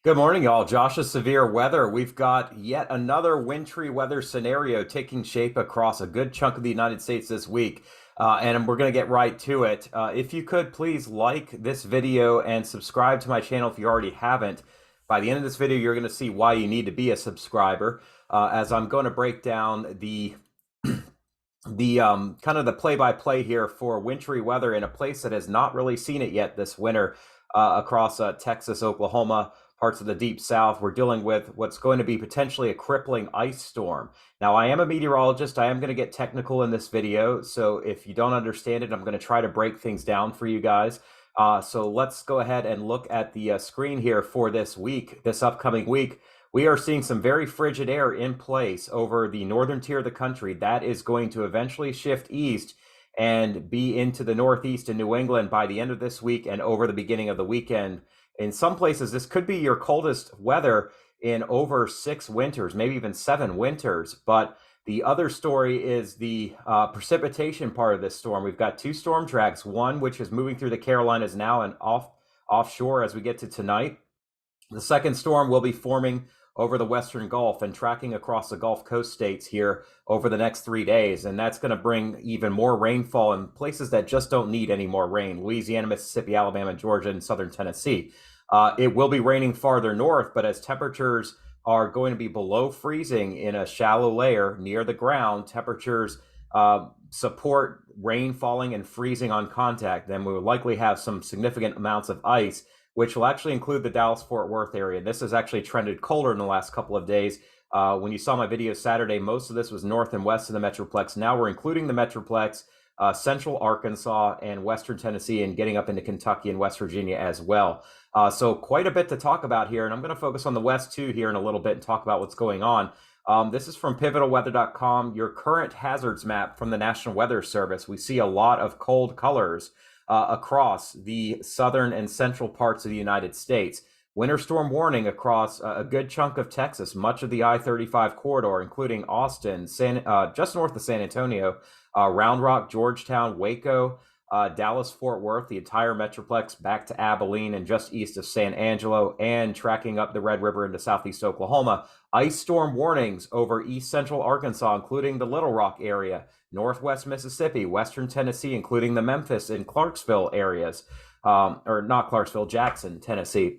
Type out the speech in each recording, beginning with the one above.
Good morning, y'all. Josh's severe weather. We've got yet another wintry weather scenario taking shape across a good chunk of the United States this week. And we're going to get right to it. If you could please like this video and subscribe to my channel if you already haven't. By the end of this video, you're going to see why you need to be a subscriber, as I'm going to break down the kind of the play-by-play here for wintry weather in a place that has not really seen it yet this winter, across Texas, Oklahoma, parts of the deep south. We're dealing with what's going to be potentially a crippling ice storm. Now, I am a meteorologist. I am going to get technical in this video, so if you don't understand it, I'm going to try to break things down for you guys. So let's go ahead and look at the screen here for this week, this upcoming week. We are seeing some very frigid air in place over the northern tier of the country. That is going to eventually shift east and be into the northeast in New England by the end of this week and over the beginning of the weekend. In some places, this could be your coldest weather in over 6 winters, maybe even 7 winters. But the other story is the precipitation part of this storm. We've got 2 storm tracks, one which is moving through the Carolinas now and offshore as we get to tonight. The second storm will be forming over the Western Gulf and tracking across the Gulf Coast states here over the next 3 days. And that's going to bring even more rainfall in places that just don't need any more rain: Louisiana, Mississippi, Alabama, Georgia, and southern Tennessee. It will be raining farther north, but as temperatures are going to be below freezing in a shallow layer near the ground, temperatures support rain falling and freezing on contact. Then we will likely have some significant amounts of ice, which will actually include the Dallas-Fort Worth area. This has actually trended colder in the last couple of days. When you saw my video Saturday, most of this was north and west of the Metroplex. Now we're including the Metroplex, central Arkansas and western Tennessee, and getting up into Kentucky and West Virginia as well. So quite a bit to talk about here, and I'm going to focus on the west too here in a little bit and talk about what's going on. This is from pivotalweather.com, your current hazards map from the National Weather Service. We see a lot of cold colors across the southern and central parts of the United States. Winter storm warning across a good chunk of Texas, much of the I-35 corridor, including Austin, just north of San Antonio, Round Rock, Georgetown, Waco, Dallas-Fort Worth, the entire Metroplex back to Abilene and just east of San Angelo, and tracking up the Red River into southeast Oklahoma. Ice storm warnings over east central Arkansas, including the Little Rock area, northwest Mississippi, western Tennessee, including the Memphis and Clarksville areas, or not Clarksville, Jackson, Tennessee.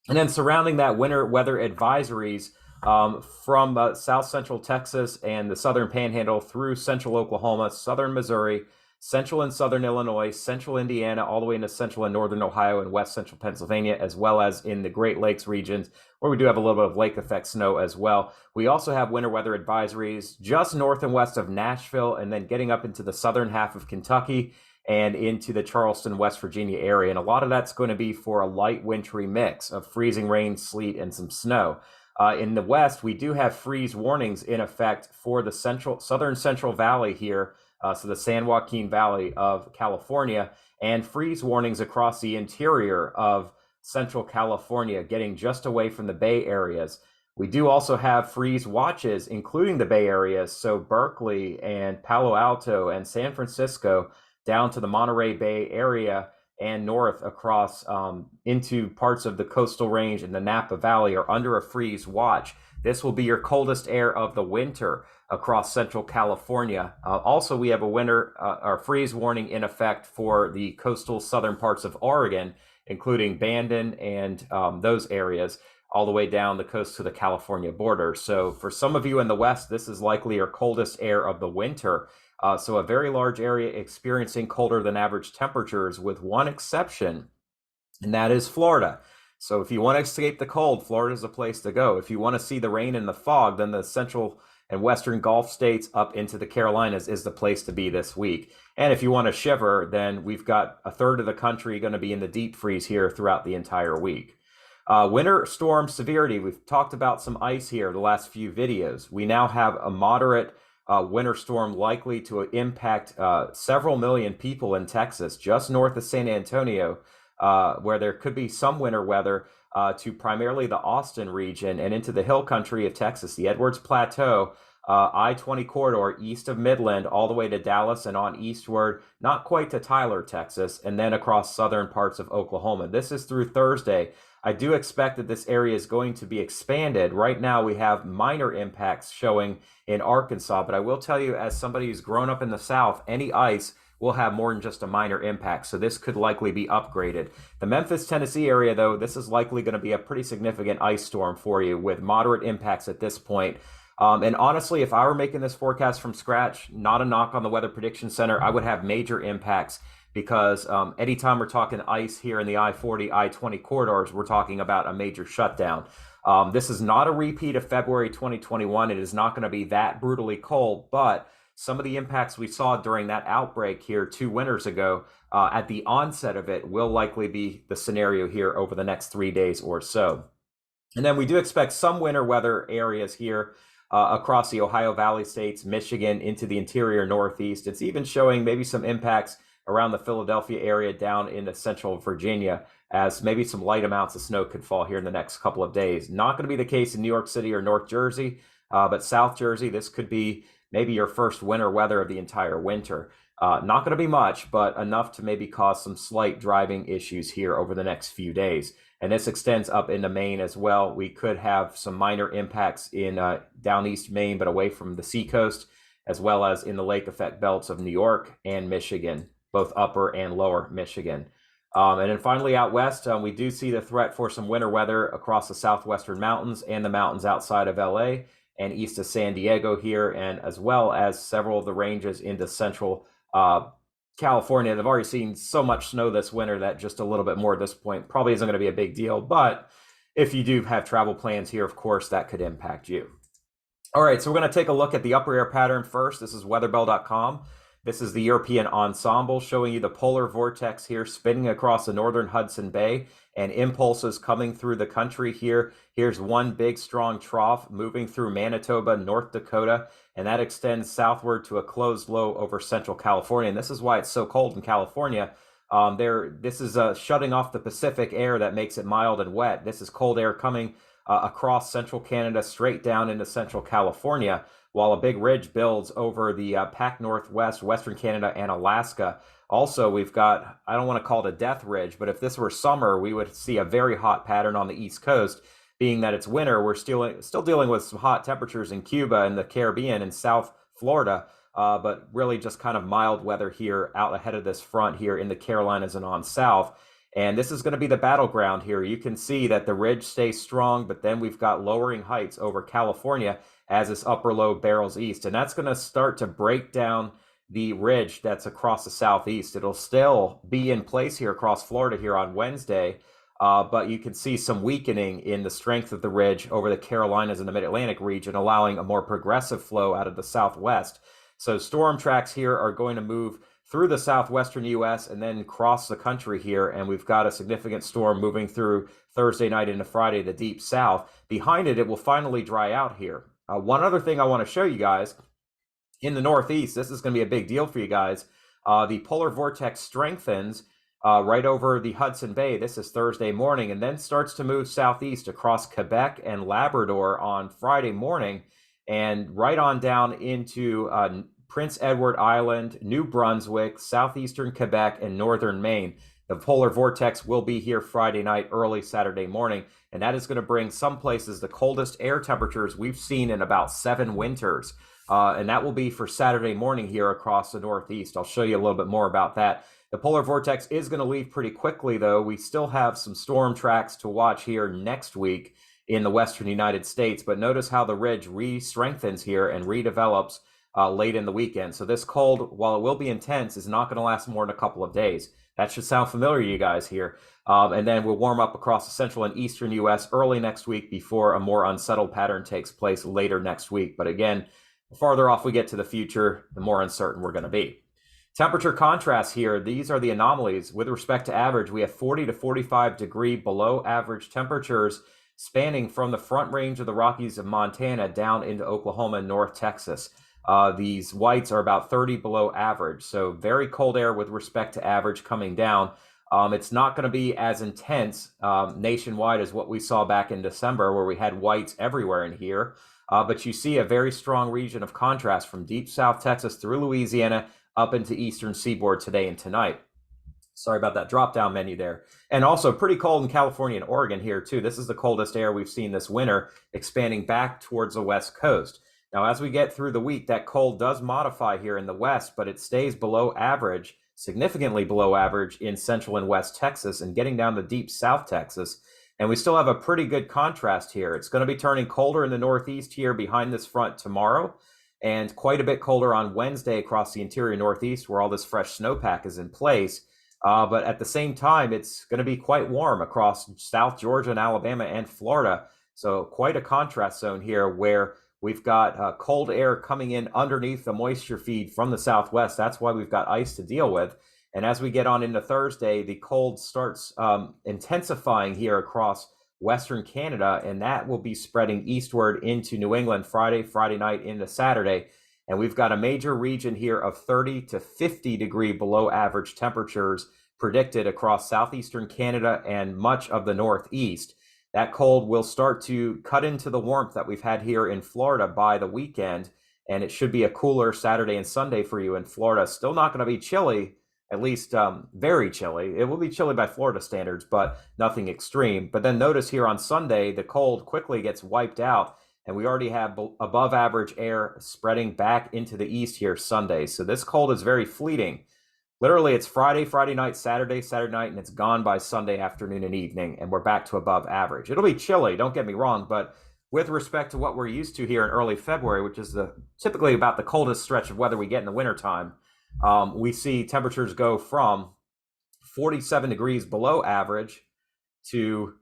And then surrounding that, winter weather advisories from south central Texas and the southern panhandle through central Oklahoma, southern Missouri, central and southern Illinois, central Indiana, all the way into central and northern Ohio and west central Pennsylvania, as well as in the Great Lakes regions, where we do have a little bit of lake effect snow as well. We also have winter weather advisories just north and west of Nashville, and then getting up into the southern half of Kentucky and into the Charleston, West Virginia area. And a lot of that's going to be for a light wintry mix of freezing rain, sleet, and some snow. In the west, we do have freeze warnings in effect for the southern Central Valley here, so the San Joaquin Valley of California, and freeze warnings across the interior of central California, getting just away from the Bay areas. We do also have freeze watches, including the Bay areas, so Berkeley and Palo Alto and San Francisco, down to the Monterey Bay area and north across into parts of the coastal range and the Napa Valley are under a freeze watch. This will be your coldest air of the winter across central California. Also, we have a winter or freeze warning in effect for the coastal southern parts of Oregon, including Bandon and those areas, all the way down the coast to the California border. So for some of you in the West, this is likely your coldest air of the winter. So a very large area experiencing colder than average temperatures, with one exception, and that is Florida. So if you want to escape the cold, Florida is a place to go. If you want to see the rain and the fog, then the central and western Gulf states up into the Carolinas is the place to be this week. And if you want to shiver, then we've got a third of the country going to be in the deep freeze here throughout the entire week. Winter storm severity, we've talked about some ice here the last few videos. We now have a moderate winter storm likely to impact several million people in Texas, just north of San Antonio, where there could be some winter weather to primarily the Austin region and into the hill country of Texas, the Edwards Plateau, I-20 corridor east of Midland all the way to Dallas and on eastward, not quite to Tyler, Texas, and then across southern parts of Oklahoma. This is through Thursday. I do expect that this area is going to be expanded. Right now, we have minor impacts showing in Arkansas, but I will tell you, as somebody who's grown up in the South, any ice will have more than just a minor impact, so this could likely be upgraded. The Memphis, Tennessee area, though, this is likely going to be a pretty significant ice storm for you with moderate impacts at this point. And honestly, if I were making this forecast from scratch, not a knock on the Weather Prediction Center, I would have major impacts because anytime we're talking ice here in the I-40, I-20 corridors, we're talking about a major shutdown. This is not a repeat of February 2021. It is not going to be that brutally cold, but some of the impacts we saw during that outbreak here 2 winters ago at the onset of it will likely be the scenario here over the next 3 days or so. And then we do expect some winter weather areas here across the Ohio Valley states, Michigan, into the interior Northeast. It's even showing maybe some impacts around the Philadelphia area down into central Virginia, as maybe some light amounts of snow could fall here in the next couple of days. Not going to be the case in New York City or North Jersey, but South Jersey, this could be maybe your first winter weather of the entire winter. Not going to be much, but enough to maybe cause some slight driving issues here over the next few days. And this extends up into Maine as well. We could have some minor impacts in down east Maine, but away from the seacoast, as well as in the lake effect belts of New York and Michigan, both upper and lower Michigan. And then finally out west, we do see the threat for some winter weather across the southwestern mountains and the mountains outside of LA and east of San Diego here, and as well as several of the ranges into central California. They've already seen so much snow this winter that just a little bit more at this point probably isn't going to be a big deal. But if you do have travel plans here, of course, that could impact you. All right, so we're going to take a look at the upper air pattern first. This is weatherbell.com. This is the European ensemble showing you the polar vortex here spinning across the northern Hudson Bay and impulses coming through the country here. Here's one big strong trough moving through Manitoba, North Dakota, and that extends southward to a closed low over central California. And this is why it's so cold in California. This is shutting off the Pacific air that makes it mild and wet. This is cold air coming across central Canada straight down into central California, while a big ridge builds over the Pac Northwest, Western Canada, and Alaska. Also, we've got, I don't want to call it a death ridge, but if this were summer, we would see a very hot pattern on the East Coast. Being that it's winter, we're still dealing with some hot temperatures in Cuba and the Caribbean and South Florida, but really just kind of mild weather here out ahead of this front here in the Carolinas and on south. And this is going to be the battleground here. You can see that the ridge stays strong, but then we've got lowering heights over California as this upper low barrels east. And that's going to start to break down the ridge that's across the southeast. It'll still be in place here across Florida here on Wednesday, but you can see some weakening in the strength of the ridge over the Carolinas and the Mid-Atlantic region, allowing a more progressive flow out of the southwest. So storm tracks here are going to move through the southwestern U.S. and then cross the country here, and we've got a significant storm moving through Thursday night into Friday, the deep south. Behind it, it will finally dry out here. One other thing I want to show you guys, in the Northeast, this is going to be a big deal for you guys. The polar vortex strengthens right over the Hudson Bay. This is Thursday morning, and then starts to move southeast across Quebec and Labrador on Friday morning, and right on down into Prince Edward Island, New Brunswick, southeastern Quebec, and northern Maine. The polar vortex will be here Friday night, early Saturday morning, and that is going to bring some places the coldest air temperatures we've seen in about 7 winters. And that will be for Saturday morning here across the Northeast. I'll show you a little bit more about that. The polar vortex is going to leave pretty quickly, though. We still have some storm tracks to watch here next week in the western United States, but notice how the ridge re-strengthens here and redevelops late in the weekend. So this cold, while it will be intense, is not going to last more than a couple of days. That should sound familiar to you guys here. And then we'll warm up across the central and eastern U.S. early next week before a more unsettled pattern takes place later next week. But again, the farther off we get to the future, the more uncertain we're going to be. Temperature contrasts here. These are the anomalies. With respect to average, we have 40 to 45 degree below average temperatures spanning from the front range of the Rockies of Montana down into Oklahoma and North Texas. These whites are about 30 below average, so very cold air with respect to average coming down. It's not going to be as intense nationwide as what we saw back in December, where we had whites everywhere in here. But you see a very strong region of contrast from deep South Texas through Louisiana up into eastern seaboard today and tonight. Sorry about that drop down menu there. And also pretty cold in California and Oregon here too. This is the coldest air we've seen this winter, expanding back towards the west coast. Now, as we get through the week, that cold does modify here in the west, but it stays below average, significantly below average in central and west Texas and getting down to deep South Texas. And we still have a pretty good contrast here. It's going to be turning colder in the northeast here behind this front tomorrow, and quite a bit colder on Wednesday across the interior northeast where all this fresh snowpack is in place. But at the same time, it's going to be quite warm across South Georgia and Alabama and Florida. So quite a contrast zone here where we've got cold air coming in underneath the moisture feed from the southwest. That's why we've got ice to deal with. And as we get on into Thursday, the cold starts intensifying here across Western Canada, and that will be spreading eastward into New England Friday night into Saturday. And we've got a major region here of 30 to 50 degree below average temperatures predicted across southeastern Canada and much of the northeast. That cold will start to cut into the warmth that we've had here in Florida by the weekend, and it should be a cooler Saturday and Sunday for you in Florida. Still not going to be chilly, at least very chilly. It will be chilly by Florida standards, but nothing extreme. But then notice here on Sunday, the cold quickly gets wiped out, and we already have above average air spreading back into the east here Sunday. So this cold is very fleeting. Literally, it's Friday night, Saturday night, and it's gone by Sunday afternoon and evening, and we're back to above average. It'll be chilly, don't get me wrong, but with respect to what we're used to here in early February, which is typically about the coldest stretch of weather we get in the wintertime, we see temperatures go from 47 degrees below average to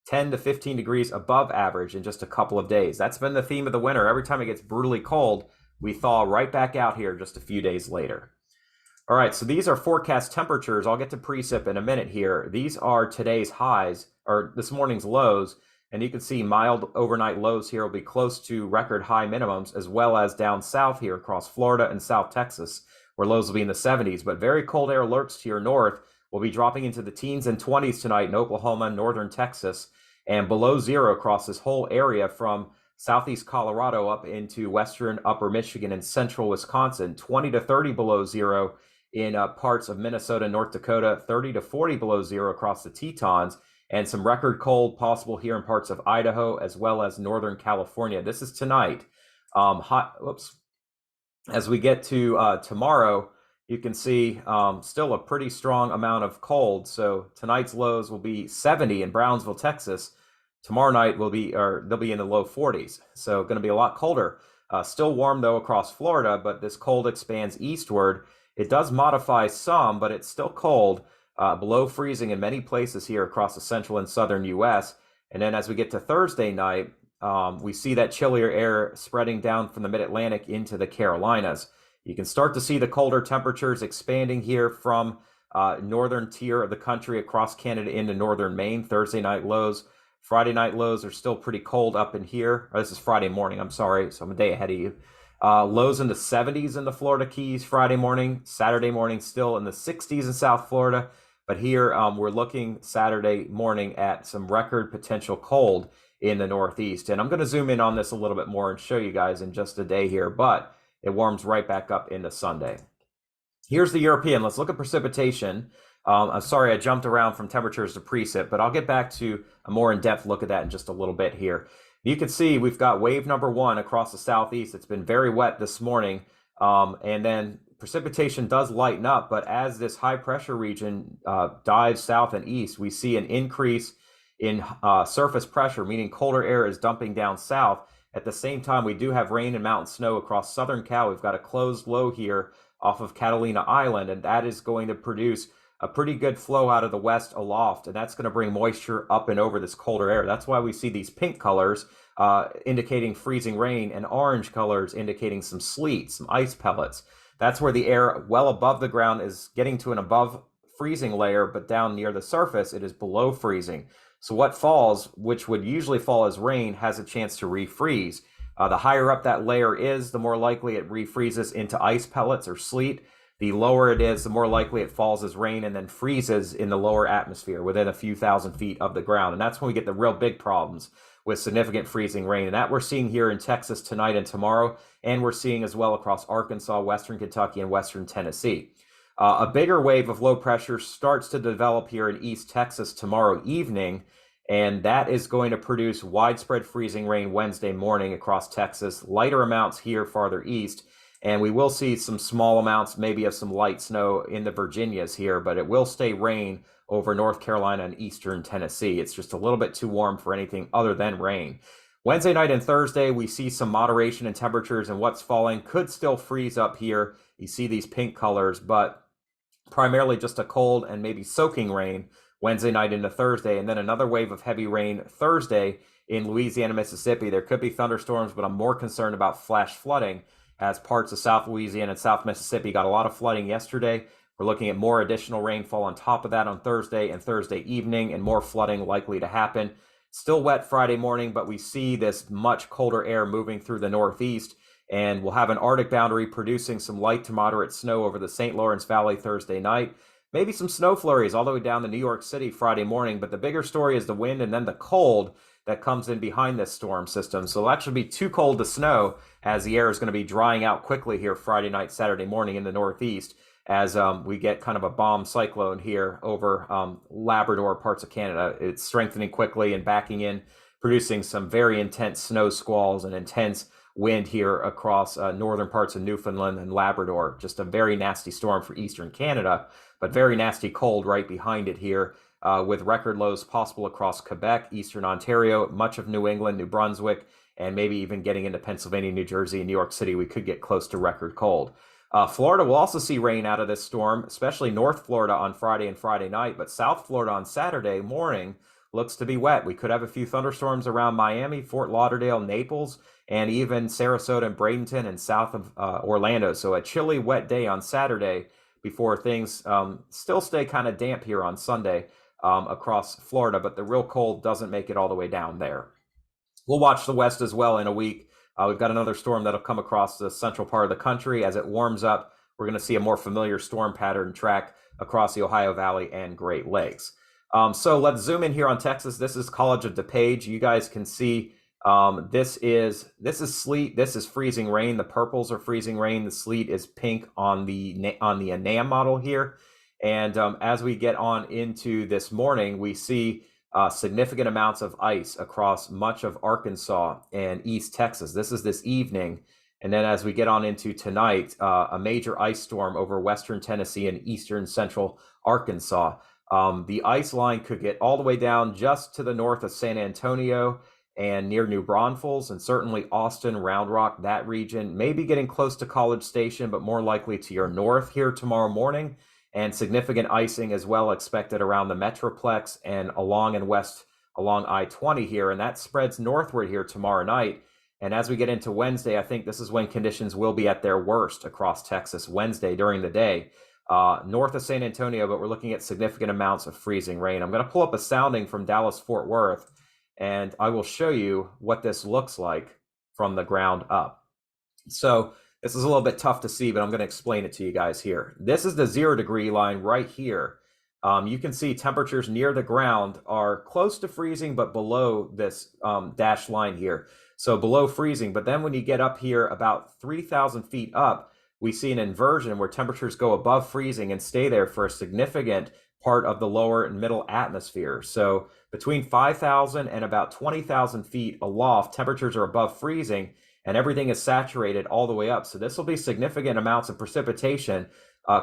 10 to 15 degrees above average in just a couple of days. That's been the theme of the winter. Every time it gets brutally cold, we thaw right back out here just a few days later. All right, so these are forecast temperatures. I'll get to precip in a minute here. These are today's highs, or this morning's lows, and you can see mild overnight lows here will be close to record high minimums, as well as down south here across Florida and South Texas, where lows will be in the 70s. But very cold air alerts to your north will be dropping into the teens and 20s tonight in Oklahoma and northern Texas, and below zero across this whole area from southeast Colorado up into western upper Michigan and central Wisconsin. 20 to 30 below zero in parts of Minnesota and North Dakota, 30 to 40 below zero across the Tetons, and some record cold possible here in parts of Idaho as well as northern California. This is tonight. As we get to tomorrow, you can see still a pretty strong amount of cold. So tonight's lows will be 70 in Brownsville, Texas. Tomorrow night they'll be in the low 40s. So going to be a lot colder. Still warm though across Florida, but this cold expands eastward. It does modify some, but it's still cold, below freezing in many places here across the central and southern U.S. And then as we get to Thursday night, we see that chillier air spreading down from the mid-Atlantic into the Carolinas. You can start to see the colder temperatures expanding here from northern tier of the country across Canada into northern Maine. Thursday night lows. Friday night lows are still pretty cold up in here. This is Friday morning, I'm sorry, so I'm a day ahead of you. Lows in the 70s in the Florida Keys Friday morning. Saturday morning still in the 60s in South Florida. But here we're looking Saturday morning at some record potential cold in the Northeast. And I'm going to zoom in on this a little bit more and show you guys in just a day here. But it warms right back up into Sunday. Here's the European. Let's look at precipitation. I'm sorry I jumped around from temperatures to precip, but I'll get back to a more in-depth look at that in just a little bit here. You can see we've got wave number 1 across the southeast. It's been very wet this morning, and then precipitation does lighten up, but as this high pressure region dives south and east, we see an increase in surface pressure, meaning colder air is dumping down south. At the same time, we do have rain and mountain snow across southern Cal. We've got a closed low here off of Catalina Island, and that is going to produce a pretty good flow out of the west aloft, and that's going to bring moisture up and over this colder air. That's why we see these pink colors indicating freezing rain and orange colors indicating some sleet, some ice pellets. That's where the air well above the ground is getting to an above freezing layer, but down near the surface, it is below freezing. So what falls, which would usually fall as rain, has a chance to refreeze. The higher up that layer is, the more likely it refreezes into ice pellets or sleet. The lower it is, the more likely it falls as rain and then freezes in the lower atmosphere within a few thousand feet of the ground. And that's when we get the real big problems with significant freezing rain. And that we're seeing here in Texas tonight and tomorrow. And we're seeing as well across Arkansas, Western Kentucky, and Western Tennessee. A bigger wave of low pressure starts to develop here in East Texas tomorrow evening, and that is going to produce widespread freezing rain Wednesday morning across Texas, lighter amounts here farther east, and we will see some small amounts maybe of some light snow in the Virginias here, but it will stay rain over North Carolina and eastern Tennessee. It's just a little bit too warm for anything other than rain. Wednesday night and Thursday, we see some moderation in temperatures, and what's falling could still freeze up here. You see these pink colors, but primarily just a cold and maybe soaking rain Wednesday night into Thursday, and then another wave of heavy rain Thursday in Louisiana, Mississippi. There could be thunderstorms, but I'm more concerned about flash flooding as parts of South Louisiana and South Mississippi got a lot of flooding yesterday. We're looking at more additional rainfall on top of that on Thursday and Thursday evening, and more flooding likely to happen. Still wet Friday morning, but we see this much colder air moving through the northeast, and we'll have an Arctic boundary producing some light to moderate snow over the St. Lawrence Valley Thursday night. Maybe some snow flurries all the way down to New York City Friday morning, but the bigger story is the wind and then the cold that comes in behind this storm system. So it'll actually be too cold to snow, as the air is going to be drying out quickly here Friday night, Saturday morning in the northeast, as we get kind of a bomb cyclone here over Labrador, parts of Canada. It's strengthening quickly and backing in, producing some very intense snow squalls and intense wind here across northern parts of Newfoundland and Labrador. Just a very nasty storm for eastern Canada, but very nasty cold right behind it here, with record lows possible across Quebec, eastern Ontario, much of New England, New Brunswick, and maybe even getting into Pennsylvania, New Jersey, and New York City. We could get close to record cold. Florida will also see rain out of this storm, especially North Florida on Friday and Friday night, but South Florida on Saturday morning looks to be wet. We could have a few thunderstorms around Miami, Fort Lauderdale, Naples, and even Sarasota and Bradenton and south of Orlando. So a chilly, wet day on Saturday before things still stay kind of damp here on Sunday across Florida, but the real cold doesn't make it all the way down there. We'll watch the West as well in a week. We've got another storm that'll come across the central part of the country. As it warms up, we're going to see a more familiar storm pattern track across the Ohio Valley and Great Lakes. So let's zoom in here on Texas. This is College of DuPage. You guys can see this is sleet. This is freezing rain. The purples are freezing rain. The sleet is pink on the NAM model here. And as we get on into this morning, we see significant amounts of ice across much of Arkansas and East Texas. This is this evening. And then as we get on into tonight, a major ice storm over western Tennessee and eastern central Arkansas. The ice line could get all the way down just to the north of San Antonio and near New Braunfels, and certainly Austin, Round Rock, that region, maybe getting close to College Station, but more likely to your north here tomorrow morning. And significant icing as well expected around the Metroplex and along and west along I-20 here, and that spreads northward here tomorrow night. And as we get into Wednesday, I think this is when conditions will be at their worst across Texas Wednesday during the day. North of San Antonio, but we're looking at significant amounts of freezing rain. I'm going to pull up a sounding from Dallas-Fort Worth, and I will show you what this looks like from the ground up. So this is a little bit tough to see, but I'm going to explain it to you guys here. This is the 0 degree line right here. You can see temperatures near the ground are close to freezing, but below this dashed line here. So below freezing, but then when you get up here about 3,000 feet up, we see an inversion where temperatures go above freezing and stay there for a significant part of the lower and middle atmosphere. So between 5,000 and about 20,000 feet aloft, temperatures are above freezing and everything is saturated all the way up. So this will be significant amounts of precipitation,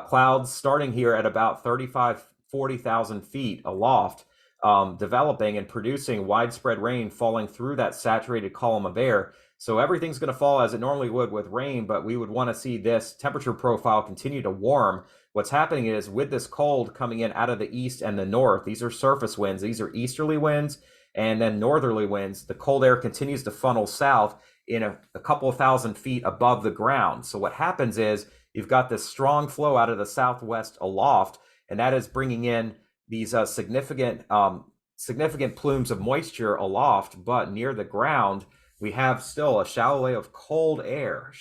clouds starting here at about 40,000 feet aloft, developing and producing widespread rain falling through that saturated column of air. So everything's going to fall as it normally would with rain, but we would want to see this temperature profile continue to warm. What's happening is with this cold coming in out of the east and the north, these are surface winds, these are easterly winds, and then northerly winds. The cold air continues to funnel south in a couple of thousand feet above the ground. So what happens is you've got this strong flow out of the southwest aloft, and that is bringing in these significant plumes of moisture aloft, but near the ground, we have still a shower layer of cold air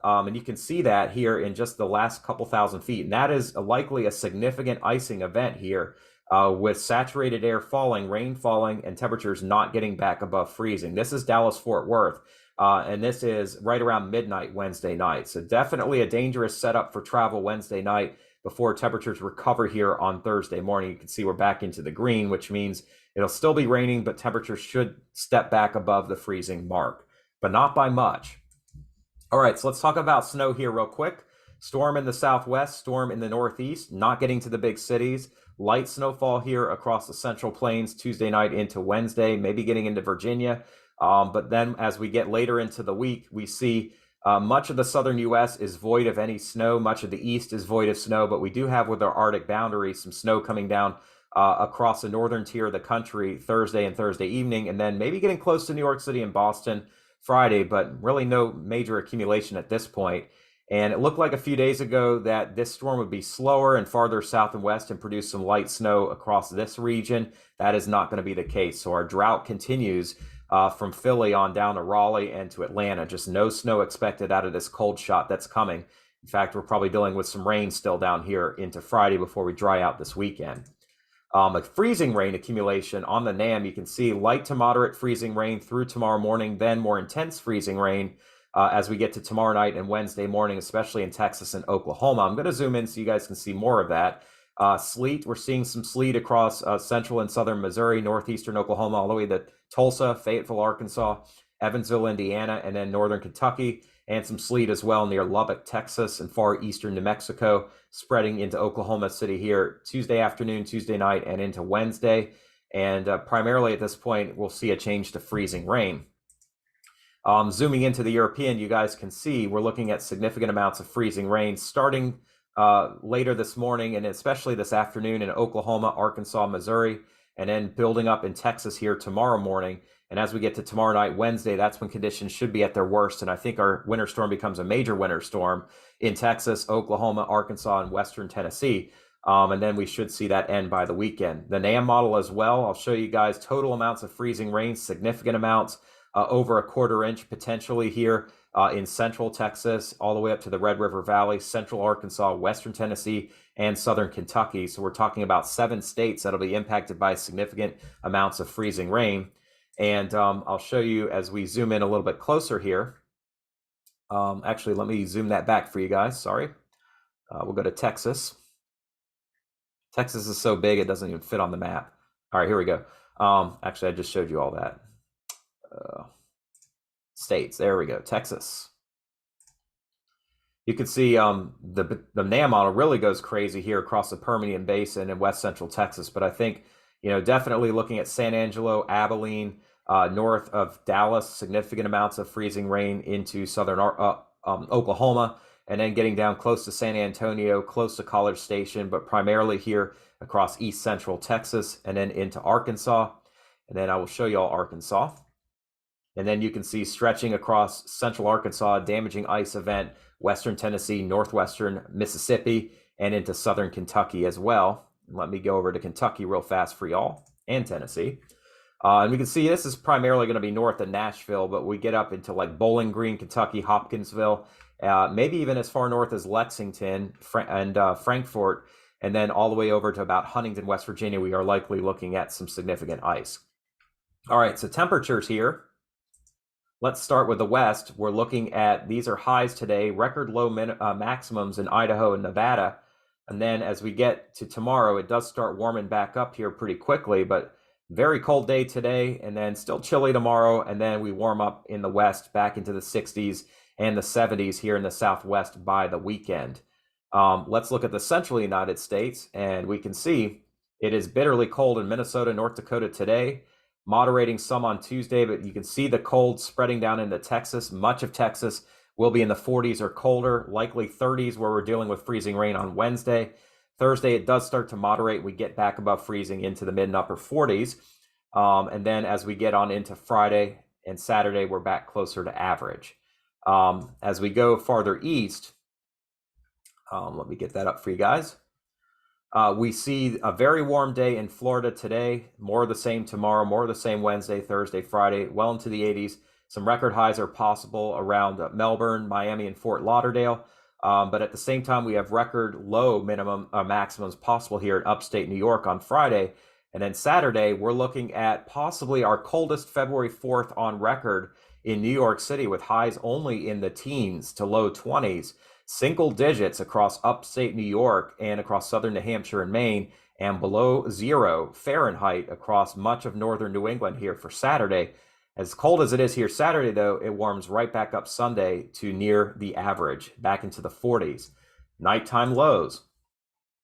And you can see that here in just the last couple thousand feet. And that is likely a significant icing event here with saturated air falling, rain falling, and temperatures not getting back above freezing. This is Dallas-Fort Worth. And this is right around midnight Wednesday night. So definitely a dangerous setup for travel Wednesday night before temperatures recover here on Thursday morning. You can see we're back into the green, which means it'll still be raining, but temperatures should step back above the freezing mark, but not by much. All right, so let's talk about snow here real quick. Storm in the southwest, storm in the northeast, not getting to the big cities. Light snowfall here across the central plains Tuesday night into Wednesday, maybe getting into Virginia. But then as we get later into the week, we see much of the southern U.S. is void of any snow. Much of the east is void of snow, but we do have with our Arctic boundary some snow coming down across the northern tier of the country Thursday and Thursday evening, and then maybe getting close to New York City and Boston Friday, but really no major accumulation at this point. And it looked like a few days ago that this storm would be slower and farther south and west and produce some light snow across this region. That is not going to be the case. So our drought continues from Philly on down to Raleigh and to Atlanta. Just no snow expected out of this cold shot that's coming. In fact, we're probably dealing with some rain still down here into Friday before we dry out this weekend. A freezing rain accumulation on the NAM. You can see light to moderate freezing rain through tomorrow morning, then more intense freezing rain as we get to tomorrow night and Wednesday morning, especially in Texas and Oklahoma. I'm going to zoom in so you guys can see more of that. Sleet, we're seeing some sleet across central and southern Missouri, northeastern Oklahoma, all the way to Tulsa, Fayetteville, Arkansas, Evansville, Indiana, and then northern Kentucky, and some sleet as well near Lubbock, Texas, and far eastern New Mexico, spreading into Oklahoma City here Tuesday afternoon, Tuesday night, and into Wednesday. And primarily at this point, we'll see a change to freezing rain. Zooming into the European, you guys can see we're looking at significant amounts of freezing rain starting later this morning and especially this afternoon in Oklahoma, Arkansas, Missouri, and then building up in Texas here tomorrow morning. And as we get to tomorrow night, Wednesday, that's when conditions should be at their worst. And I think our winter storm becomes a major winter storm in Texas, Oklahoma, Arkansas, and western Tennessee. And then we should see that end by the weekend. The NAM model as well, I'll show you guys total amounts of freezing rain, significant amounts, over a quarter inch potentially here in central Texas, all the way up to the Red River Valley, central Arkansas, western Tennessee, and southern Kentucky. So we're talking about 7 states that'll be impacted by significant amounts of freezing rain. And I'll show you as we zoom in a little bit closer here. Actually, let me zoom that back for you guys. Sorry. We'll go to Texas. Texas is so big, it doesn't even fit on the map. All right, here we go. Actually, I just showed you all that. States, there we go, Texas. You can see the NAM model really goes crazy here across the Permian Basin in west central Texas. But I think, definitely looking at San Angelo, Abilene, north of Dallas, significant amounts of freezing rain into southern Oklahoma, and then getting down close to San Antonio, close to College Station, but primarily here across east central Texas, and then into Arkansas. And then I will show you all Arkansas. And then you can see stretching across central Arkansas, damaging ice event, western Tennessee, northwestern Mississippi, and into southern Kentucky as well. Let me go over to Kentucky real fast for y'all, and Tennessee. And we can see this is primarily going to be north of Nashville, but we get up into like Bowling Green, Kentucky, Hopkinsville, maybe even as far north as Lexington and Frankfort, and then all the way over to about Huntington, West Virginia. We are likely looking at some significant ice. All right, so temperatures here. Let's start with the west. We're looking at, these are highs today, record low maximums in Idaho and Nevada. And then as we get to tomorrow, it does start warming back up here pretty quickly, but very cold day today, and then still chilly tomorrow. And then we warm up in the west back into the 60s and the 70s here in the southwest by the weekend. Let's look at the central United States, and we can see it is bitterly cold in Minnesota, North Dakota today. Moderating some on Tuesday, but you can see the cold spreading down into Texas. Much of Texas will be in the 40s or colder, likely 30s where we're dealing with freezing rain on Wednesday. Thursday, it does start to moderate. We get back above freezing into the mid and upper 40s. And then as we get on into Friday and Saturday, we're back closer to average. As we go farther east, let me get that up for you guys. We see a very warm day in Florida today, more of the same tomorrow, more of the same Wednesday, Thursday, Friday, well into the 80s. Some record highs are possible around Melbourne, Miami, and Fort Lauderdale. But at the same time, we have record low minimum maximums possible here in upstate New York on Friday. And then Saturday, we're looking at possibly our coldest February 4th on record in New York City, with highs only in the teens to low 20s, single digits across upstate New York and across southern New Hampshire and Maine, and below 0 Fahrenheit across much of northern New England here for Saturday. As cold as it is here Saturday, though, it warms right back up Sunday to near the average, back into the 40s. Nighttime lows.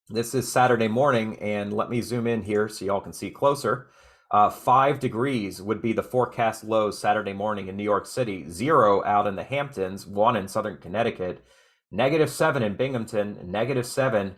This is Saturday morning, and let me zoom in here so y'all can see closer. 5 degrees would be the forecast lows Saturday morning in New York City, 0 out in the Hamptons, 1 in southern Connecticut, -7 in Binghamton, -7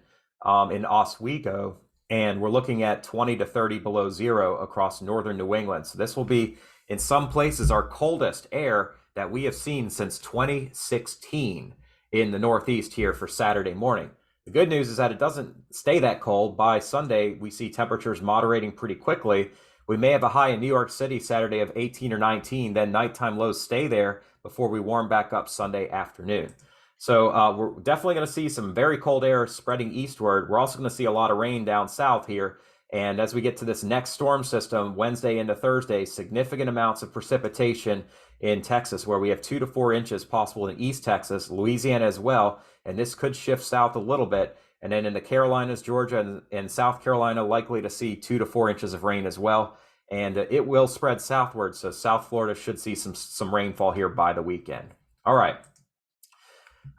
in Oswego, and we're looking at 20 to 30 below 0 across northern New England. So this will be, in some places, our coldest air that we have seen since 2016 in the Northeast here for Saturday morning. The good news is that it doesn't stay that cold. By Sunday, we see temperatures moderating pretty quickly. We may have a high in New York City Saturday of 18 or 19, then nighttime lows stay there before we warm back up Sunday afternoon. So we're definitely going to see some very cold air spreading eastward. We're also going to see a lot of rain down south here. And as we get to this next storm system, Wednesday into Thursday, significant amounts of precipitation in Texas, where we have 2 to 4 inches possible in East Texas, Louisiana as well. And this could shift south a little bit. And then in the Carolinas, Georgia, and South Carolina, likely to see 2 to 4 inches of rain as well. And it will spread southward. So South Florida should see some rainfall here by the weekend. All right.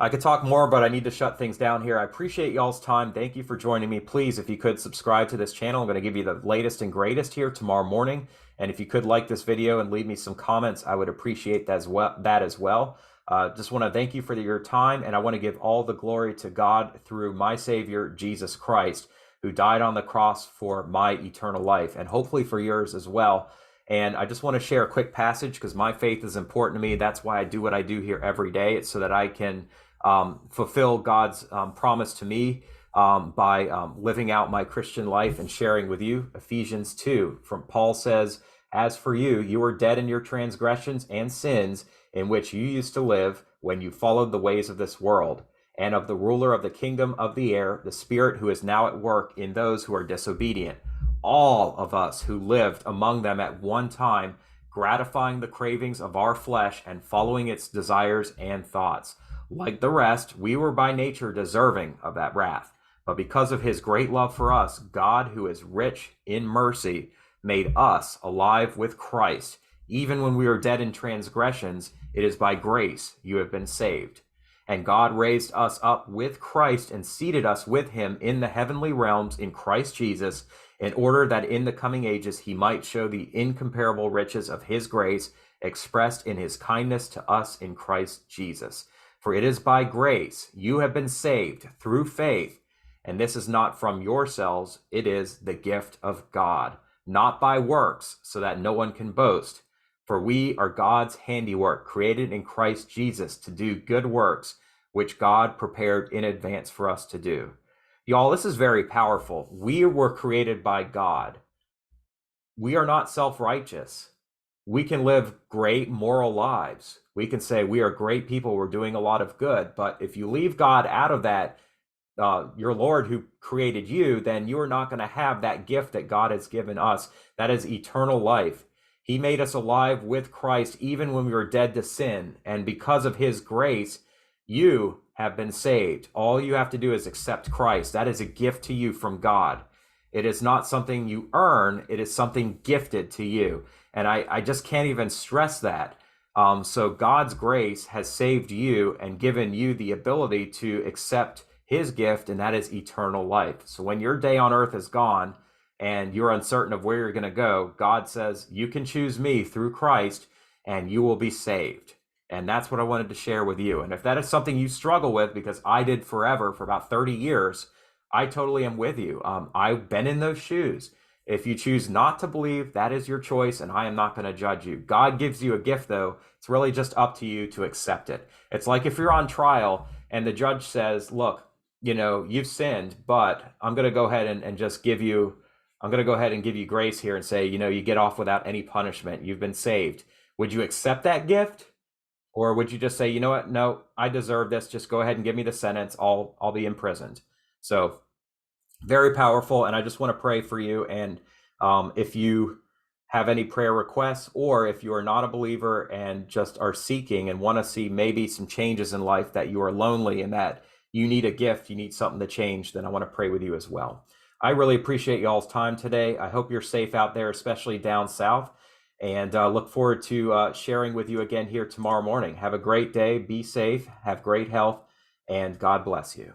I could talk more, but I need to shut things down here. I appreciate y'all's time. Thank you for joining me. Please, if you could subscribe to this channel, I'm going to give you the latest and greatest here tomorrow morning. And if you could like this video and leave me some comments, I would appreciate that as well. Just want to thank you for your time, and I want to give all the glory to God through my Savior, Jesus Christ, who died on the cross for my eternal life, and hopefully for yours as well. And I just want to share a quick passage because my faith is important to me. That's why I do what I do here every day. It's so that I can fulfill God's promise to me by living out my Christian life and sharing with you. Ephesians 2, from Paul says, "As for you, you were dead in your transgressions and sins in which you used to live when you followed the ways of this world, and of the ruler of the kingdom of the air, the spirit who is now at work in those who are disobedient. All of us who lived among them at one time, gratifying the cravings of our flesh and following its desires and thoughts. Like the rest, we were by nature deserving of that wrath. But because of his great love for us, God, who is rich in mercy, made us alive with Christ. Even when we were dead in transgressions, it is by grace you have been saved. And God raised us up with Christ and seated us with him in the heavenly realms in Christ Jesus, in order that in the coming ages he might show the incomparable riches of his grace expressed in his kindness to us in Christ Jesus. For it is by grace you have been saved through faith, and this is not from yourselves, it is the gift of God, not by works, so that no one can boast. For we are God's handiwork, created in Christ Jesus to do good works, which God prepared in advance for us to do." Y'all, this is very powerful. We were created by God. We are not self-righteous. We can live great moral lives. We can say we are great people, we're doing a lot of good. But if you leave God out of that, your Lord who created you, then you are not going to have that gift that God has given us. That is eternal life. He made us alive with Christ even when we were dead to sin. And because of his grace, you have been saved. All you have to do is accept Christ. That is a gift to you from God. It is not something you earn. It is something gifted to you. And I just can't even stress that. So God's grace has saved you and given you the ability to accept his gift, and that is eternal life. So when your day on earth is gone and you're uncertain of where you're going to go, God says, you can choose me through Christ and you will be saved. And that's what I wanted to share with you. And if that is something you struggle with, because I did forever, for about 30 years, I totally am with you. I've been in those shoes. If you choose not to believe, that is your choice, and I am not going to judge you. God gives you a gift, though. It's really just up to you to accept it. It's like if you're on trial and the judge says, look, you've sinned, but I'm going to go ahead and just give you, I'm going to go ahead and give you grace here and say, you get off without any punishment. You've been saved. Would you accept that gift? Or would you just say, you know what? No, I deserve this. Just go ahead and give me the sentence. I'll be imprisoned. So very powerful. And I just want to pray for you. And if you have any prayer requests, or if you are not a believer and just are seeking and want to see maybe some changes in life, that you are lonely and that you need a gift, you need something to change, then I want to pray with you as well. I really appreciate y'all's time today. I hope you're safe out there, especially down south, and look forward to sharing with you again here tomorrow morning. Have a great day. Be safe. Have great health, and God bless you.